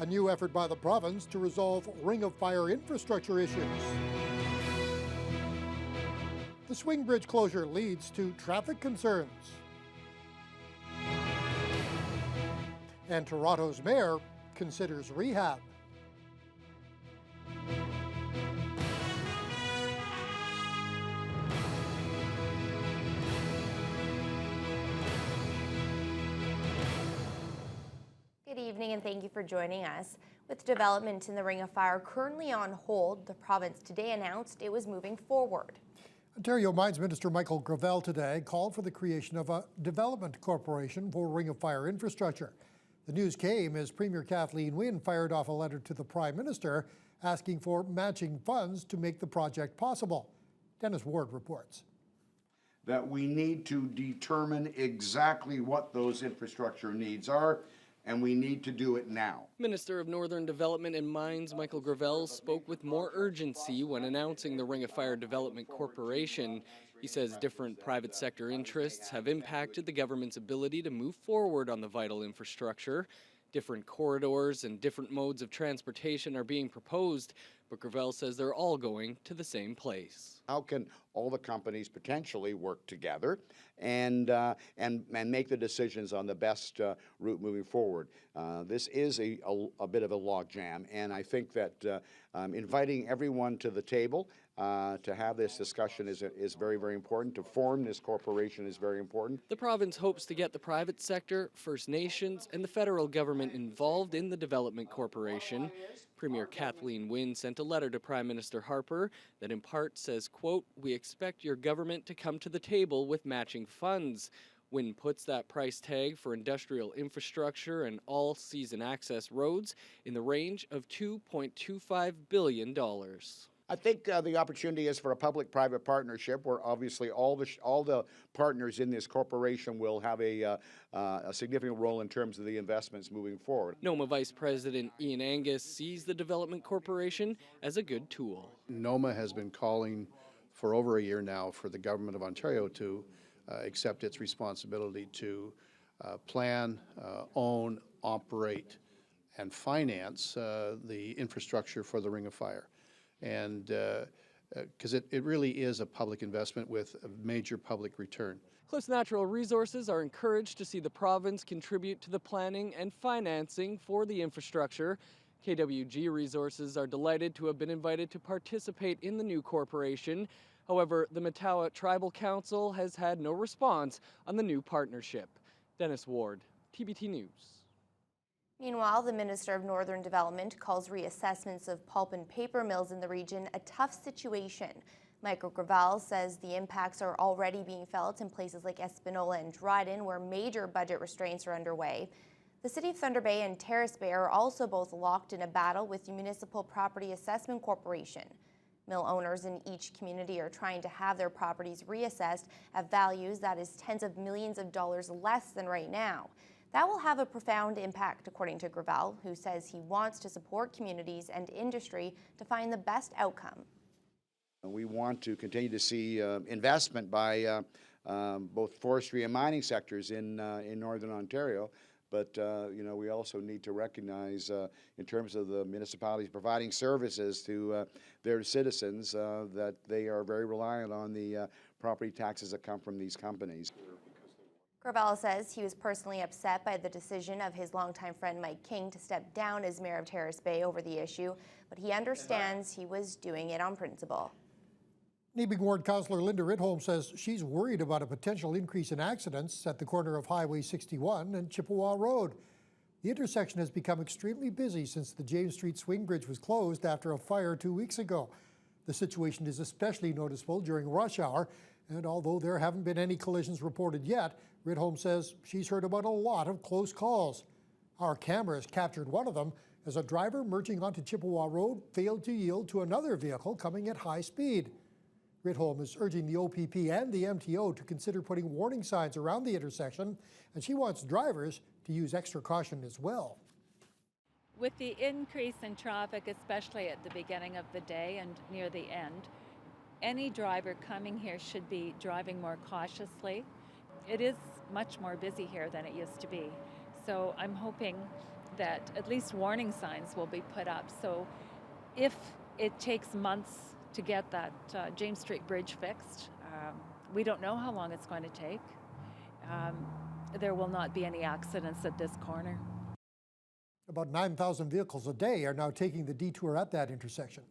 a new effort by the province to resolve Ring of Fire infrastructure issues. The swing bridge closure leads to traffic concerns. And Toronto's mayor considers rehab. Good evening and thank you for joining us. With development in the Ring of Fire currently on hold, the province today announced it was moving forward. Ontario Mines Minister Michael Gravel today called for the creation of a development corporation for Ring of Fire infrastructure. The news came as Premier Kathleen Wynne fired off a letter to the Prime Minister asking for matching funds to make the project possible. Dennis Ward reports. That we need to determine exactly what those infrastructure needs are, and we need to do it now. Minister of Northern Development and Mines Michael Gravel spoke with more urgency when announcing the Ring of Fire Development Corporation. He says different private sector interests have impacted the government's ability to move forward on the vital infrastructure. Different corridors and different modes of transportation are being proposed, but Gravel says they're all going to the same place. How can all the companies potentially work together and make the decisions on the best route moving forward? This is a bit of a log jam, and I think that inviting everyone to the table to have this discussion is very, very important. To form this corporation is very important. The province hopes to get the private sector, First Nations, and the federal government involved in the development corporation. Premier Kathleen Wynne sent a letter to Prime Minister Harper that in part says, quote, "We expect your government to come to the table with matching funds." Wynne puts that price tag for industrial infrastructure and all-season access roads in the range of $2.25 billion. I think the opportunity is for a public-private partnership where obviously all the partners in this corporation will have a significant role in terms of the investments moving forward. NOMA Vice President Ian Angus sees the Development Corporation as a good tool. NOMA has been calling for over a year now for the Government of Ontario to accept its responsibility to plan, own, operate, and finance the infrastructure for the Ring of Fire. And because it really is a public investment with a major public return. Cliffs Natural Resources are encouraged to see the province contribute to the planning and financing for the infrastructure. KWG Resources are delighted to have been invited to participate in the new corporation. However, the Matawa Tribal Council has had no response on the new partnership. Dennis Ward, TBT News. Meanwhile, the Minister of Northern Development calls reassessments of pulp and paper mills in the region a tough situation. Michael Gravel says the impacts are already being felt in places like Espanola and Dryden, where major budget restraints are underway. The City of Thunder Bay and Terrace Bay are also both locked in a battle with the Municipal Property Assessment Corporation. Mill owners in each community are trying to have their properties reassessed at values that is tens of millions of dollars less than right now. That will have a profound impact, according to Gravel, who says he wants to support communities and industry to find the best outcome. We want to continue to see investment by both forestry and mining sectors in Northern Ontario, but we also need to recognize in terms of the municipalities providing services to their citizens that they are very reliant on the property taxes that come from these companies. Gravel says he was personally upset by the decision of his longtime friend Mike King to step down as mayor of Terrace Bay over the issue, but he understands he was doing it on principle. Neebing Ward Councillor Linda Ridholm says she's worried about a potential increase in accidents at the corner of Highway 61 and Chippewa Road. The intersection has become extremely busy since the James Street Swing Bridge was closed after a fire 2 weeks ago. The situation is especially noticeable during rush hour, and although there haven't been any collisions reported yet, Ridholm says she's heard about a lot of close calls. Our cameras captured one of them as a driver merging onto Chippewa Road failed to yield to another vehicle coming at high speed. Ridholm is urging the OPP and the MTO to consider putting warning signs around the intersection, and she wants drivers to use extra caution as well. With the increase in traffic, especially at the beginning of the day and near the end, any driver coming here should be driving more cautiously. It is much more busy here than it used to be. So I'm hoping that at least warning signs will be put up. So if it takes months to get that James Street Bridge fixed, we don't know how long it's going to take. There will not be any accidents at this corner. About 9,000 vehicles a day are now taking the detour at that intersection.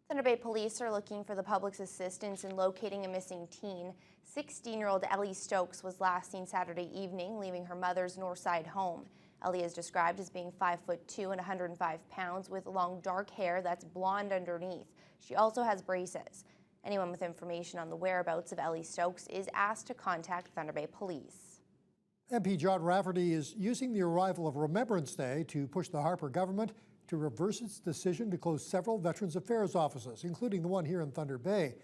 Thunder Bay police are looking for the public's assistance in locating a missing teen. 16-year-old Ellie Stokes was last seen Saturday evening leaving her mother's Northside home. Ellie is described as being 5'2" and 105 pounds with long dark hair that's blonde underneath. She also has braces. Anyone with information on the whereabouts of Ellie Stokes is asked to contact Thunder Bay Police. MP John Rafferty is using the arrival of Remembrance Day to push the Harper government to reverse its decision to close several Veterans Affairs offices, including the one here in Thunder Bay.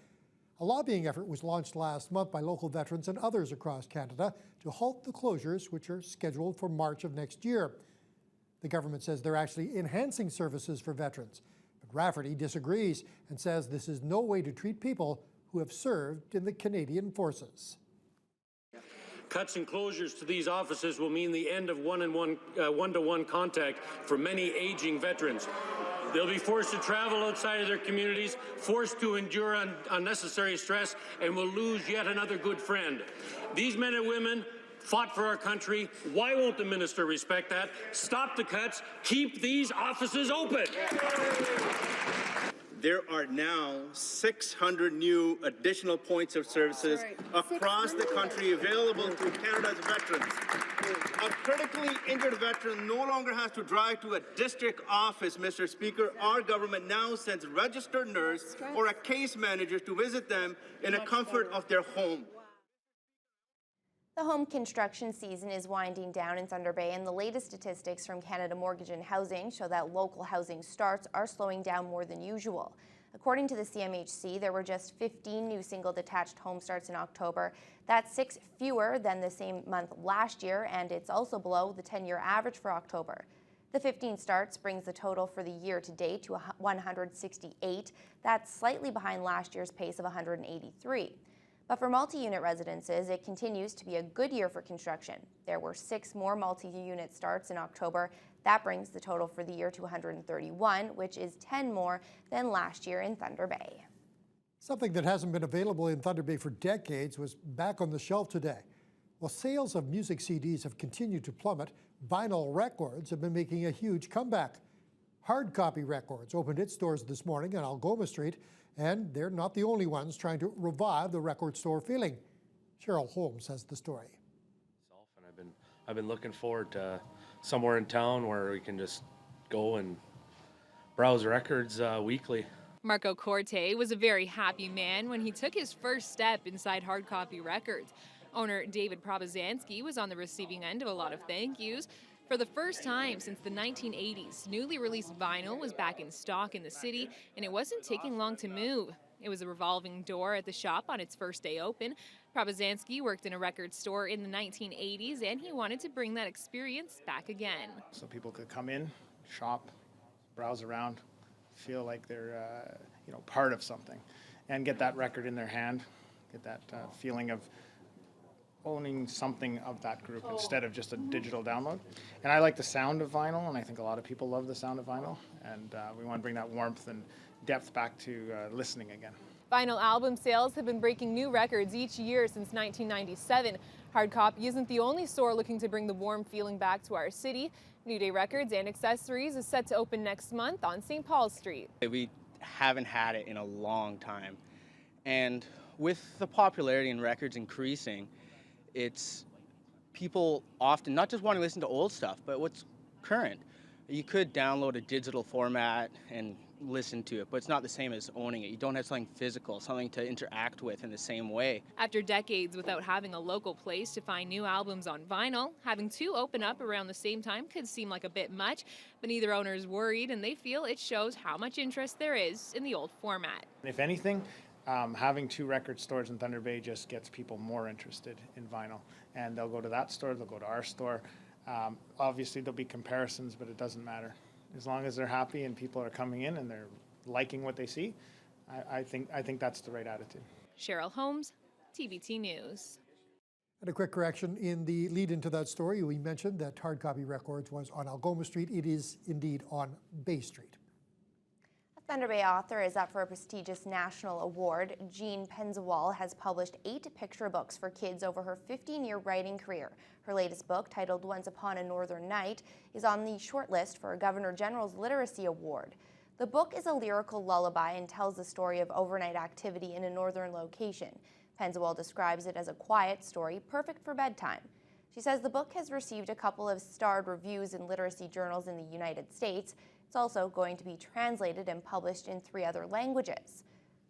A lobbying effort was launched last month by local veterans and others across Canada to halt the closures, which are scheduled for March of next year. The government says they're actually enhancing services for veterans. But Rafferty disagrees and says this is no way to treat people who have served in the Canadian Forces. Cuts and closures to these offices will mean the end of one-to-one contact for many aging veterans. They'll be forced to travel outside of their communities, forced to endure unnecessary stress, and will lose yet another good friend. These men and women fought for our country. Why won't the minister respect that? Stop the cuts. Keep these offices open. There are now 600 new additional points of services across the country available to Canada's veterans. A critically injured veteran no longer has to drive to a district office, Mr. Speaker. Our government now sends a registered nurse or a case manager to visit them in the comfort of their home. The home construction season is winding down in Thunder Bay, and the latest statistics from Canada Mortgage and Housing show that local housing starts are slowing down more than usual. According to the CMHC, there were just 15 new single-detached home starts in October. That's 6 fewer than the same month last year, and it's also below the 10-year average for October. The 15 starts brings the total for the year to date to 168. That's slightly behind last year's pace of 183. But for multi-unit residences, it continues to be a good year for construction. There were 6 more multi-unit starts in October. That brings the total for the year to 131, which is 10 more than last year in Thunder Bay. Something that hasn't been available in Thunder Bay for decades was back on the shelf today. While sales of music CDs have continued to plummet, vinyl records have been making a huge comeback. Hard Copy Records opened its doors this morning on Algoma Street, and they're not the only ones trying to revive the record store feeling. Cheryl Holmes has the story. And I've been looking forward to somewhere in town where we can just go and browse records weekly. Marco Corte was a very happy man when he took his first step inside Hard Copy Records. Owner David Probazanski was on the receiving end of a lot of thank yous. For the first time since the 1980s, newly released vinyl was back in stock in the city, and it wasn't taking long to move. It was a revolving door at the shop on its first day open. Probazanski worked in a record store in the 1980s, and he wanted to bring that experience back again. So people could come in, shop, browse around, feel like they're part of something, and get that record in their hand, get that feeling of owning something of that group instead of just a digital download. And I like the sound of vinyl, and I think a lot of people love the sound of vinyl, and we want to bring that warmth and depth back to listening again. Vinyl album sales have been breaking new records each year since 1997. Hard Copy isn't the only store looking to bring the warm feeling back to our city. New Day Records and Accessories is set to open next month on St. Paul Street. We haven't had it in a long time, and with the popularity in records increasing, it's people often not just wanting to listen to old stuff, but what's current. You could download a digital format and listen to it, but it's not the same as owning it. You don't have something physical, something to interact with in the same way. After decades without having a local place to find new albums on vinyl, having 2 open up around the same time could seem like a bit much, but neither owner is worried, and they feel it shows how much interest there is in the old format. If anything, having 2 record stores in Thunder Bay just gets people more interested in vinyl, and they'll go to that store, they'll go to our store. Obviously there'll be comparisons, but it doesn't matter. As long as they're happy and people are coming in and they're liking what they see, I think that's the right attitude. Cheryl Holmes, TBT News. And a quick correction in the lead into that story, we mentioned that Hard Copy Records was on Algoma Street. It is indeed on Bay Street. A Thunder Bay author is up for a prestigious national award. Jean Penzawal has published 8 picture books for kids over her 15-year writing career. Her latest book, titled Once Upon a Northern Night, is on the shortlist for a Governor General's Literacy Award. The book is a lyrical lullaby and tells the story of overnight activity in a northern location. Penzawal describes it as a quiet story, perfect for bedtime. She says the book has received a couple of starred reviews in literacy journals in the United States. It's also going to be translated and published in 3 other languages.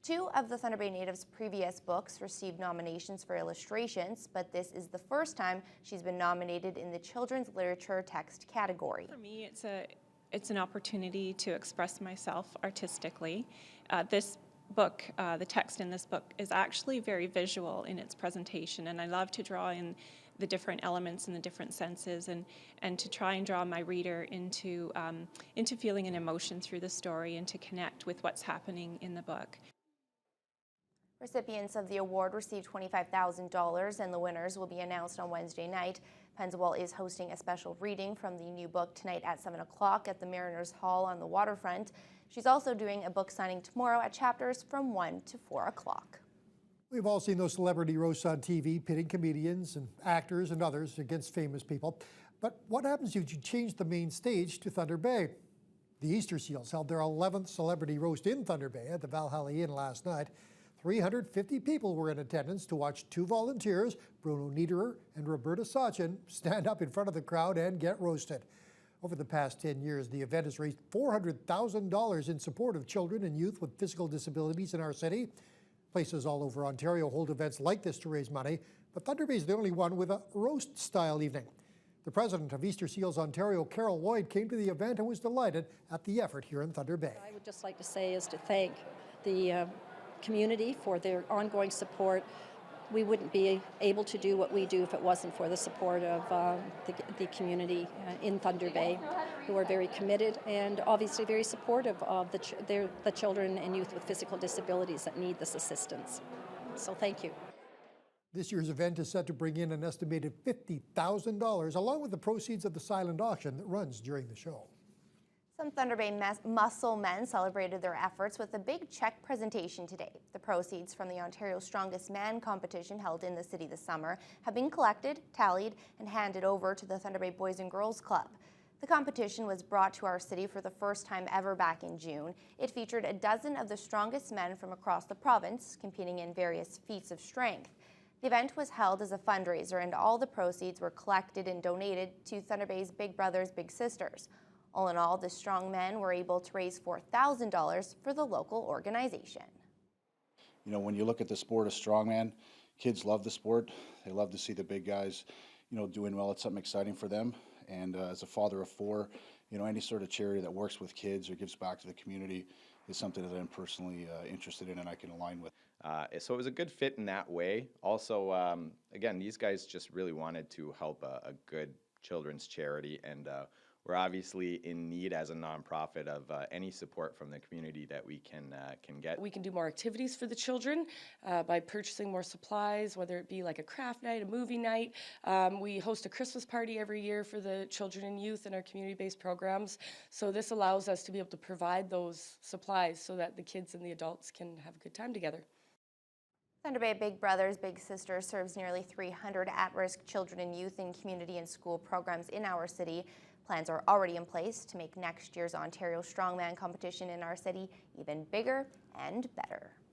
2 of the Thunder Bay natives' previous books received nominations for illustrations, but this is the first time she's been nominated in the children's literature text category. For me, it's an opportunity to express myself artistically. This book, the text in this book is actually very visual in its presentation, and I love to draw in the different elements and the different senses, and to try and draw my reader into feeling an emotion through the story and to connect with what's happening in the book. Recipients of the award received $25,000, and the winners will be announced on Wednesday night. Penzawal is hosting a special reading from the new book tonight at 7 o'clock at the Mariners Hall on the waterfront. She's also doing a book signing tomorrow at Chapters from 1 to 4 o'clock. We've all seen those celebrity roasts on TV, pitting comedians and actors and others against famous people. But what happens if you change the main stage to Thunder Bay? The Easter Seals held their 11th celebrity roast in Thunder Bay at the Valhalla Inn last night. 350 people were in attendance to watch 2 volunteers, Bruno Niederer and Roberta Sachin, stand up in front of the crowd and get roasted. Over the past 10 years, the event has raised $400,000 in support of children and youth with physical disabilities in our city. Places all over Ontario hold events like this to raise money, but Thunder Bay is the only one with a roast-style evening. The president of Easter Seals Ontario, Carol Lloyd, came to the event and was delighted at the effort here in Thunder Bay. I would just like to say is to thank the community for their ongoing support. We wouldn't be able to do what we do if it wasn't for the support of the community in Thunder Bay, who are very committed and obviously very supportive of the children and youth with physical disabilities that need this assistance. So thank you. This year's event is set to bring in an estimated $50,000, along with the proceeds of the silent auction that runs during the show. Some Thunder Bay muscle men celebrated their efforts with a big check presentation today. The proceeds from the Ontario Strongest Man competition held in the city this summer have been collected, tallied, and handed over to the Thunder Bay Boys and Girls Club. The competition was brought to our city for the first time ever back in June. It featured a dozen of the strongest men from across the province competing in various feats of strength. The event was held as a fundraiser, and all the proceeds were collected and donated to Thunder Bay's Big Brothers Big Sisters. All in all, the strong men were able to raise $4,000 for the local organization. You know, when you look at the sport of strongman, kids love the sport. They love to see the big guys, you know, doing well. It's something exciting for them. And as a father of 4, you know, any sort of charity that works with kids or gives back to the community is something that I'm personally interested in and I can align with. So it was a good fit in that way. Also, again, these guys just really wanted to help a good children's charity, and we're obviously in need as a nonprofit of any support from the community that we can get. We can do more activities for the children by purchasing more supplies, whether it be like a craft night, a movie night. We host a Christmas party every year for the children and youth in our community-based programs. So this allows us to be able to provide those supplies so that the kids and the adults can have a good time together. Thunder Bay Big Brothers Big Sisters serves nearly 300 at-risk children and youth in community and school programs in our city. Plans are already in place to make next year's Ontario Strongman competition in our city even bigger and better.